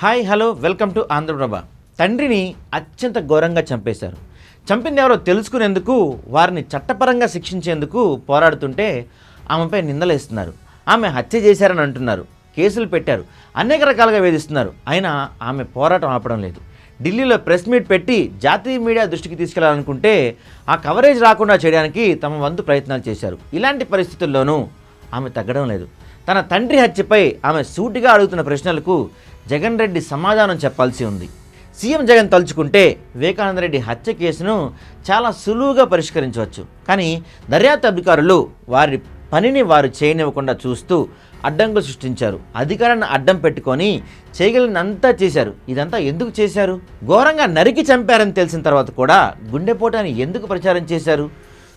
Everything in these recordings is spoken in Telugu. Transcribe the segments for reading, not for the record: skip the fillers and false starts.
Hi hello welcome to Andhra Prabha. తండ్రిని అత్యంత ఘోరంగా చంపేశారు. చంపింది ఎవరో తెలుసుకునేందుకు వారిని చట్టపరంగా శిక్షించేందుకు పోరాడుతుంటే ఆమెపై నిందలేస్తున్నారు. ఆమె హత్య చేశారని అంటున్నారు, కేసులు పెట్టారు, అనేక రకాలుగా వేధిస్తున్నారు. అయినా ఆమె పోరాటం ఆపడం లేదు. ఢిల్లీలో ప్రెస్ మీట్ పెట్టి జాతీయ మీడియా దృష్టికి తీసుకెళ్లాలనుకుంటే ఆ కవరేజ్ రాకుండా చేయడానికి తమ వంతు ప్రయత్నాలు చేశారు. ఇలాంటి పరిస్థితుల్లోనూ ఆమె తగ్గడం లేదు. తన తండ్రి హత్యపై ఆమె సూటిగా అడుగుతున్న ప్రశ్నలకు జగన్ రెడ్డి సమాధానం చెప్పాల్సి ఉంది. సీఎం జగన్ తలుచుకుంటే వివేకానంద రెడ్డి హత్య కేసును చాలా సులువుగా పరిష్కరించవచ్చు. కానీ దర్యాప్తు అధికారులు వారి పనిని వారు చేయనివ్వకుండా చూస్తూ అడ్డంకులు సృష్టించారు. అధికారాన్ని అడ్డం పెట్టుకొని చేయగలిగినంతా చేశారు. ఇదంతా ఎందుకు చేశారు? ఘోరంగా నరికి చంపారని తెలిసిన తర్వాత కూడా గుండెపోటాన్ని ఎందుకు ప్రచారం చేశారు?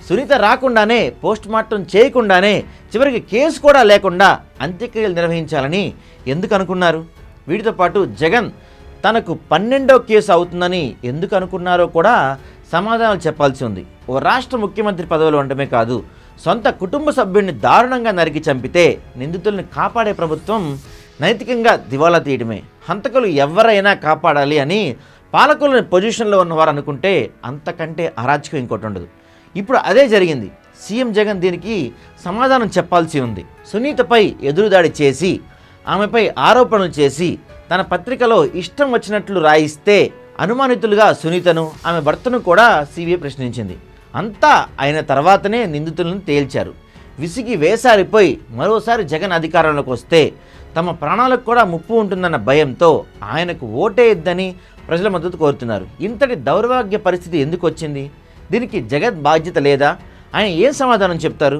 సునీత రాకుండానే పోస్ట్ మార్టం చేయకుండానే చివరికి కేసు కూడా లేకుండా అంత్యక్రియలు నిర్వహించాలని ఎందుకు అనుకున్నారు? వీటితో పాటు జగన్ తనకు 12వ కేసు అవుతుందని ఎందుకు అనుకున్నారో కూడా సమాధానాలు చెప్పాల్సి ఉంది. ఓ రాష్ట్ర ముఖ్యమంత్రి పదవిలో ఉండటమే కాదు, సొంత కుటుంబ సభ్యుడిని దారుణంగా నరికి చంపితే నిందితుల్ని కాపాడే ప్రభుత్వం నైతికంగా దివాలా తీయడమే. హంతకులు ఎవరైనా కాపాడాలి అని పాలకుల పొజిషన్లో ఉన్నవారు అనుకుంటే అంతకంటే అరాచకం ఇంకోటి ఉండదు. ఇప్పుడు అదే జరిగింది. సీఎం జగన్ దీనికి సమాధానం చెప్పాల్సి ఉంది. సునీతపై ఎదురుదాడి చేసి ఆమెపై ఆరోపణలు చేసి తన పత్రికలో ఇష్టం వచ్చినట్లు రాయిస్తే అనుమానితులుగా సునీతను ఆమె భర్తను కూడా సిబిఐ ప్రశ్నించింది. అంతా అయిన తర్వాతనే నిందితులను తేల్చారు. విసిగి వేసారిపోయి మరోసారి జగన్ అధికారంలోకి వస్తే తమ ప్రాణాలకు కూడా ముప్పు ఉంటుందన్న భయంతో ఆయనకు ఓటేయొద్దని ప్రజల మద్దతు కోరుతున్నారు. ఇంతటి దౌర్భాగ్య పరిస్థితి ఎందుకు వచ్చింది? దీనికి జగన్ బాధ్యత లేదా? ఆయన ఏం సమాధానం చెప్తారు?